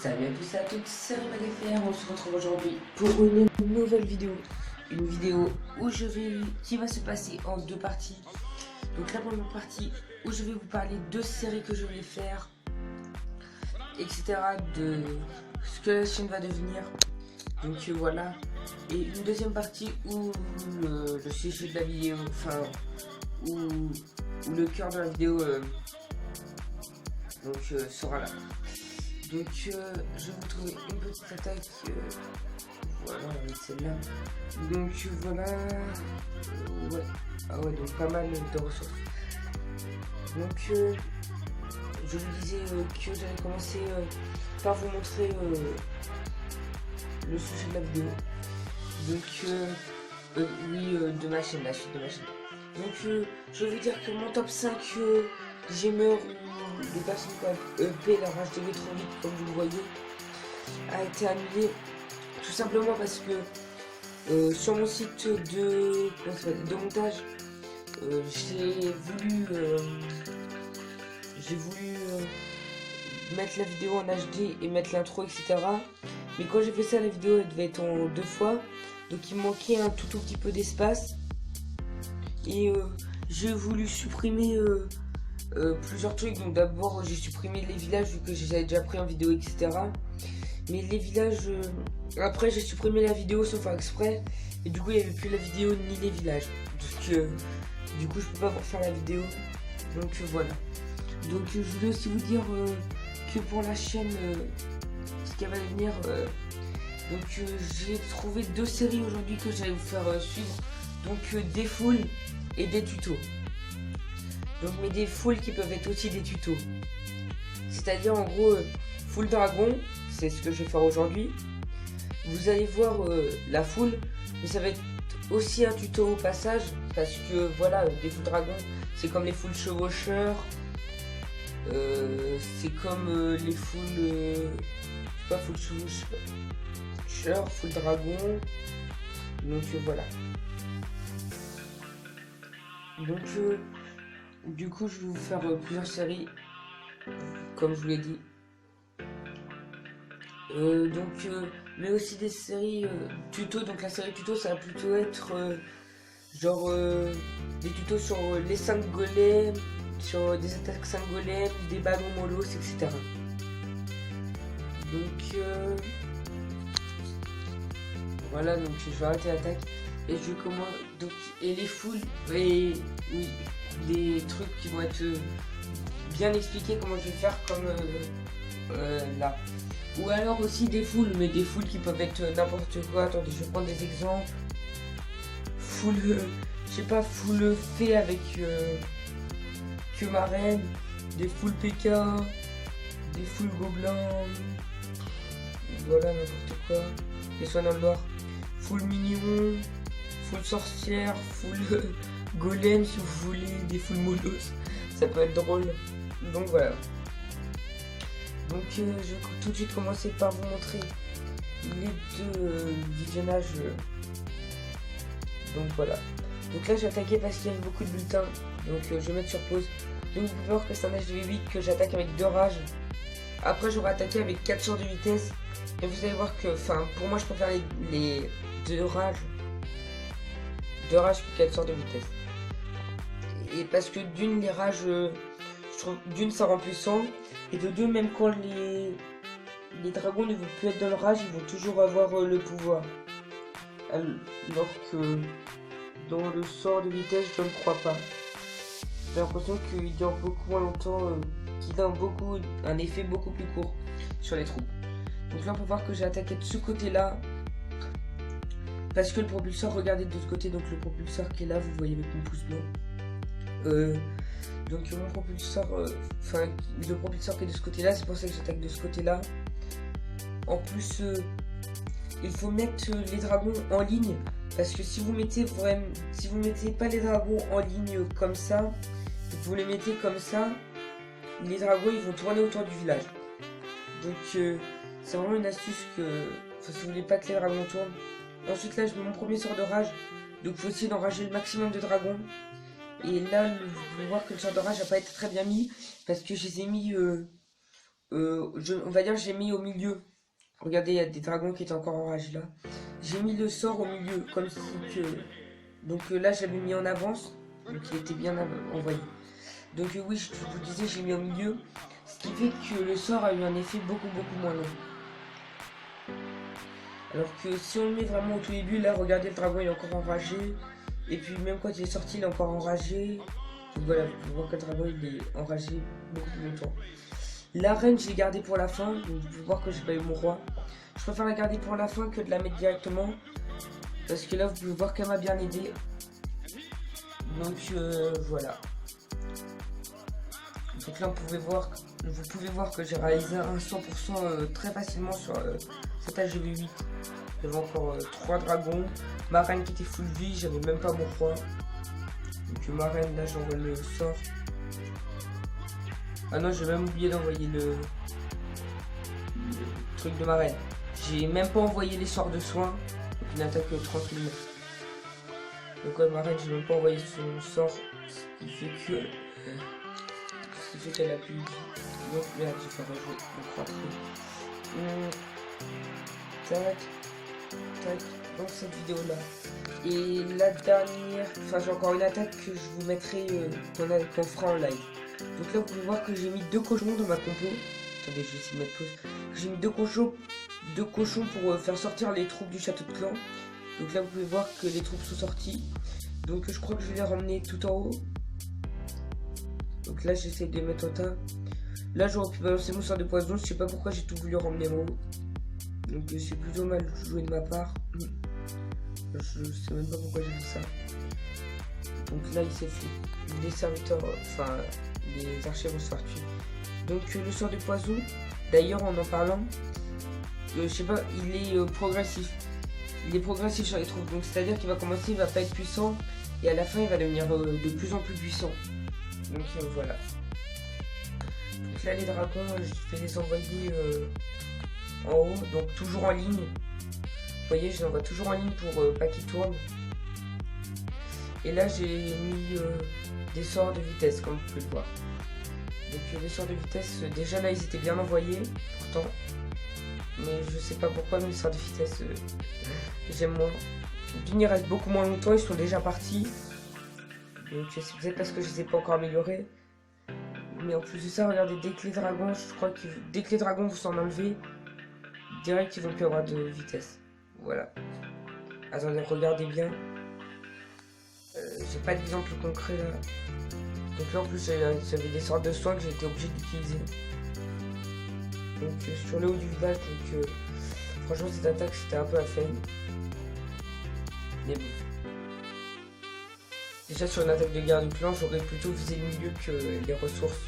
Salut à tous et à toutes, c'est Ruben FR. On se retrouve aujourd'hui pour une nouvelle vidéo. Une vidéo qui va se passer en deux parties. Donc la première partie où je vais vous parler de séries que je vais faire, etc. De ce que la chaîne va devenir. Donc voilà. Et une deuxième partie où le sujet de la vidéo, enfin, où le cœur de la vidéo sera là. Donc je vais vous trouver une petite attaque, voilà, avec celle-là. Donc voilà, ouais, ah ouais, donc pas mal de ressources. Donc je vous disais que j'allais commencer par vous montrer le sujet de la vidéo. Donc de ma chaîne, la suite de ma chaîne. Donc je vais vous dire que mon top 5 gamers ou des personnes qui ont EP leur HDV trop vite, comme vous le voyez, a été annulé tout simplement parce que sur mon site de montage, j'ai voulu mettre la vidéo en HD et mettre l'intro, etc. Mais quand j'ai fait ça, la vidéo elle devait être en 2 fois, donc il manquait un tout petit peu d'espace et j'ai voulu supprimer plusieurs trucs. Donc d'abord j'ai supprimé les villages vu que j'avais déjà pris en vidéo, etc. Mais les villages, après j'ai supprimé la vidéo sauf exprès, et du coup il n'y avait plus la vidéo ni les villages, donc du coup je peux pas vous refaire la vidéo. Donc voilà. Donc je voulais aussi vous dire que pour la chaîne, ce qu'elle va devenir, j'ai trouvé 2 séries aujourd'hui que j'allais vous faire suivre. Donc des fulls et des tutos. Donc mais des fulls qui peuvent être aussi des tutos. C'est-à-dire en gros full dragon, c'est ce que je vais faire aujourd'hui. Vous allez voir la full, mais ça va être aussi un tuto au passage, parce que voilà, des full dragons, c'est comme les full chevaucheurs, c'est comme les full, pas full chevaucheurs, full dragon. Donc voilà. Donc du coup je vais vous faire plusieurs séries, comme je vous l'ai dit. Mais aussi des séries tuto. Donc la série tuto ça va plutôt être des tutos sur les 5 golems, sur des attaques 5 golems, des ballons molos, etc. Donc voilà, donc je vais arrêter l'attaque et je commence. Donc et les foules et oui, des trucs qui vont être bien expliqués, comment je vais faire, comme là. Ou alors aussi des foules, mais des foules qui peuvent être n'importe quoi. Attendez, je vais prendre des exemples. Foule, je sais pas, foule fée avec que ma reine, des foules PK, des foules gobelins, voilà, n'importe quoi. Des soins dans le noir. Foule mignon, foule sorcière, foule golem si vous voulez, des foules molos. Ça peut être drôle. Donc voilà. Donc je vais tout de suite commencer par vous montrer les 2 visionnages. Donc voilà. Donc là j'ai attaqué parce qu'il y avait beaucoup de bulletins. Donc je vais mettre sur pause. Donc vous pouvez voir que c'est un HDV8 que j'attaque avec 2 rages. Après j'aurai attaqué avec 4 sorts de vitesse. Et vous allez voir que, enfin, pour moi je préfère les 2 rages. 2 rages que 4 sorts de vitesse. Et parce que d'une, les rages, je trouve d'une ça rend puissant. Et de 2, même quand les dragons ne vont plus être dans le rage, ils vont toujours avoir le pouvoir. Alors que dans le sort de vitesse, je ne crois pas. J'ai l'impression qu'il dure beaucoup moins longtemps, qu'il a un effet beaucoup plus court sur les troupes. Donc là on peut voir que j'ai attaqué de ce côté-là. Parce que le propulseur, regardez de l'autre côté, donc le propulseur qui est là, vous voyez avec mon pouce blanc. Donc mon propulseur, le propulseur qui est de ce côté-là, c'est pour ça que j'attaque de ce côté-là. En plus, il faut mettre les dragons en ligne, parce que si vous mettez pas les dragons en ligne comme ça, vous les mettez comme ça, les dragons ils vont tourner autour du village. Donc c'est vraiment une astuce si vous voulez pas que les dragons tournent. Ensuite là je mets mon premier sort de rage, donc il faut essayer d'enrager le maximum de dragons. Et là, vous pouvez voir que le sort de rage n'a pas été très bien mis, parce que je les ai mis On va dire j'ai mis au milieu. Regardez, il y a des dragons qui étaient encore enragés là. J'ai mis le sort au milieu, comme si que... Donc là, j'avais mis en avance, donc il était bien envoyé. Donc oui, je vous disais, j'ai mis au milieu, ce qui fait que le sort a eu un effet beaucoup moins long. Alors que si on le met vraiment au tout début, là, regardez, le dragon il est encore enragé. Et puis même quand il est sorti, il est encore enragé. Donc voilà, vous pouvez voir que le dragon il est enragé beaucoup plus longtemps. La reine, je l'ai gardée pour la fin, donc vous pouvez voir que j'ai pas eu mon roi. Je préfère la garder pour la fin que de la mettre directement. Parce que là, vous pouvez voir qu'elle m'a bien aidé. Donc voilà. Donc là, vous pouvez voir que j'ai réalisé un 100% très facilement sur cette HGV8. J'avais encore 3 dragons. Ma reine qui était full vie, j'avais même pas mon roi. Donc ma reine, là, j'envoie le sort. Ah non, j'ai même oublié d'envoyer le truc de ma reine. J'ai même pas envoyé les sorts de soins. Donc une attaque tranquillement. Donc ma reine, j'ai même pas envoyé son sort. Ce qui fait qu'elle a plus de vie. Donc merde, j'ai fait rejouer le 3 tac. Tac. Dans cette vidéo là. Et la dernière. Enfin j'ai encore une attaque que je vous mettrai qu'on fera en live. Donc là vous pouvez voir que j'ai mis 2 cochons dans ma compo. Attendez, je vais essayer de mettre pause. J'ai mis 2 cochons pour faire sortir les troupes du château de clan. Donc là vous pouvez voir que les troupes sont sorties. Donc je crois que je vais les ramener tout en haut. Donc là j'essaie de les mettre au tas. Là j'aurais pu balancer mon sort de poison. Je sais pas pourquoi j'ai tout voulu ramener en haut. Donc c'est plutôt mal joué de ma part. Je sais même pas pourquoi j'ai fait ça. Donc là il s'est fait. Les serviteurs, enfin les archers vont se faire tuer. Donc le sort de poison, d'ailleurs en parlant, je sais pas, il est progressif. Il est progressif sur les troupes, donc c'est à dire qu'il va commencer, il va pas être puissant, et à la fin il va devenir de plus en plus puissant. Donc voilà. Donc là les dragons, je vais les envoyer en haut, donc toujours en ligne. Vous voyez, je les envoie toujours en ligne pour pas qu'ils tournent. Et là j'ai mis des sorts de vitesse, comme vous pouvez le voir. Donc les sorts de vitesse, déjà là ils étaient bien envoyés, pourtant. Mais je sais pas pourquoi, mais les sorts de vitesse, j'aime moins. D'une, ils restent beaucoup moins longtemps, ils sont déjà partis. Donc c'est peut-être parce que je les ai pas encore améliorés. Mais en plus de ça, regardez, dès que les dragons, je crois que dès que les dragons vous s'en enlevez, direct ils vont plus avoir de vitesse. Voilà. Attendez, regardez bien. J'ai pas d'exemple concret là. Donc là en plus j'avais des sortes de soins que j'ai été obligé d'utiliser. Donc sur le haut du village, donc franchement cette attaque c'était un peu à fail. Mais bon. Déjà sur une attaque de guerre du clan, j'aurais plutôt visé le milieu que les ressources.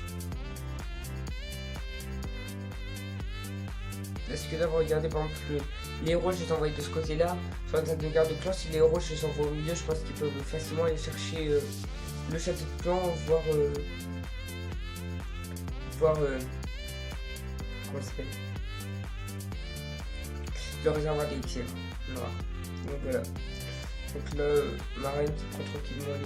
Parce que là vous regardez par exemple les héros je les envoie de ce côté là. Sur l'attaque de guerre de clan, si les héros je les envoie au milieu, je pense qu'ils peuvent facilement aller chercher le château de clan, voire comment ça s'appelle, le réservoir d'élixir noir. Donc voilà. Donc là, ma reine qui prend tranquillement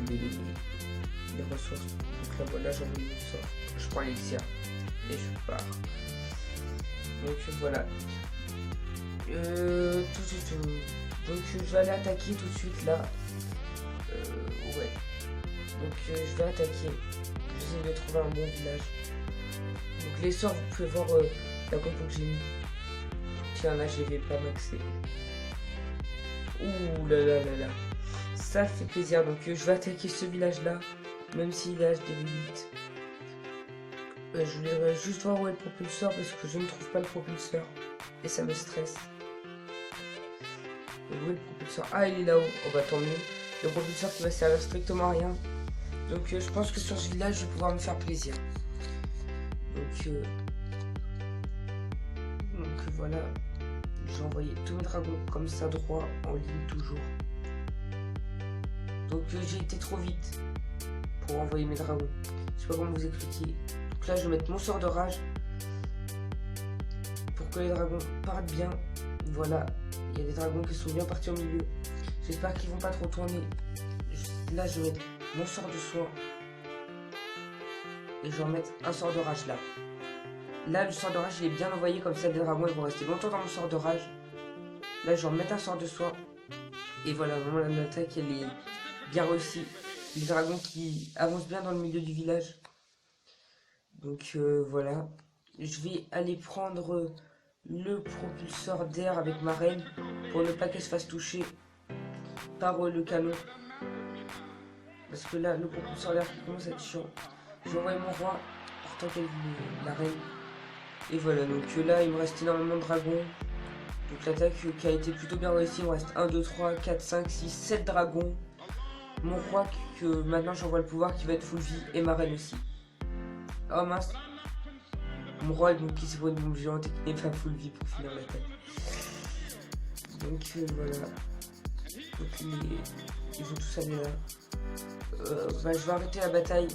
les ressources. Donc là voilà, j'envoie mon sort. Je prends l'élixir et je pars. Donc voilà. Donc je vais aller attaquer tout de suite là. Ouais. Donc je vais attaquer. J'essaie de trouver un bon village. Donc les sorts, vous pouvez voir la compo que j'ai mis. Tiens là je vais pas maxer. Ouh là là là là. Ça fait plaisir. Donc je vais attaquer ce village là. Même s'il est HDV8. Je voudrais juste voir où est le propulseur parce que je ne trouve pas le propulseur. Et ça me stresse. Où est le propulseur? Ah il est là-haut. Oh bah tant mieux. Le propulseur qui va servir strictement à rien. Donc je pense que sur ce village je vais pouvoir me faire plaisir. Donc voilà. J'ai envoyé tous mes dragons comme ça droit en ligne toujours. Donc j'ai été trop vite pour envoyer mes dragons. Je sais pas comment vous expliquer. Donc là je vais mettre mon sort de rage pour que les dragons partent bien. Voilà, il y a des dragons qui sont bien partis au milieu. J'espère qu'ils vont pas trop tourner. Là je vais mettre mon sort de soin. et je vais remettre un sort de rage là. Là, le sort de rage, il est bien envoyé, comme ça, les dragons, ils vont rester longtemps dans le sort de rage. Là, je vais remettre un sort de soin. Et voilà, vraiment, l'attaque, elle est bien réussie. Les dragons qui avancent bien dans le milieu du village. Donc, voilà. Je vais aller prendre le propulseur d'air avec ma reine pour ne pas qu'elle se fasse toucher par le canon. Parce que là, le propulseur d'air commence à être chiant. Je vais envoyer mon roi pour tenter la reine. Et voilà, donc là, il me reste énormément de dragons. Donc l'attaque qui a été plutôt bien réussie, il me reste 1, 2, 3, 4, 5, 6, 7 dragons. Mon roi que maintenant j'envoie le pouvoir qui va être full vie et ma reine aussi. Oh mince. Mon roi donc qui s'est pris une bombe géante et qui n'est pas full vie pour finir l'attaque. Donc voilà. Donc ils vont tous aller là. Je vais arrêter la bataille.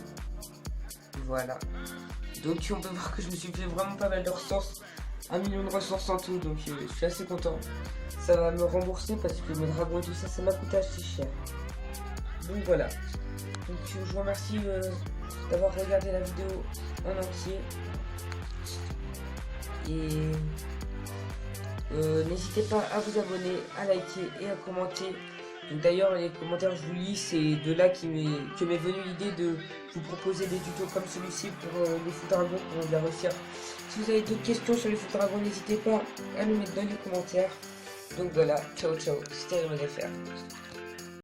Voilà. Donc on peut voir que je me suis fait vraiment pas mal de ressources. 1 million de ressources en tout, donc je suis assez content. Ça va me rembourser parce que mes dragons et tout ça, ça m'a coûté assez cher. Donc voilà. Donc je vous remercie d'avoir regardé la vidéo en entier. Et n'hésitez pas à vous abonner, à liker et à commenter. D'ailleurs, les commentaires, je vous lis, c'est de là que m'est venue l'idée de vous proposer des tutos comme celui-ci pour les foot dragons pour bien réussir. Si vous avez d'autres questions sur les foot dragons, n'hésitez pas à nous mettre dans les commentaires. Donc voilà, ciao ciao, c'était RMDFR.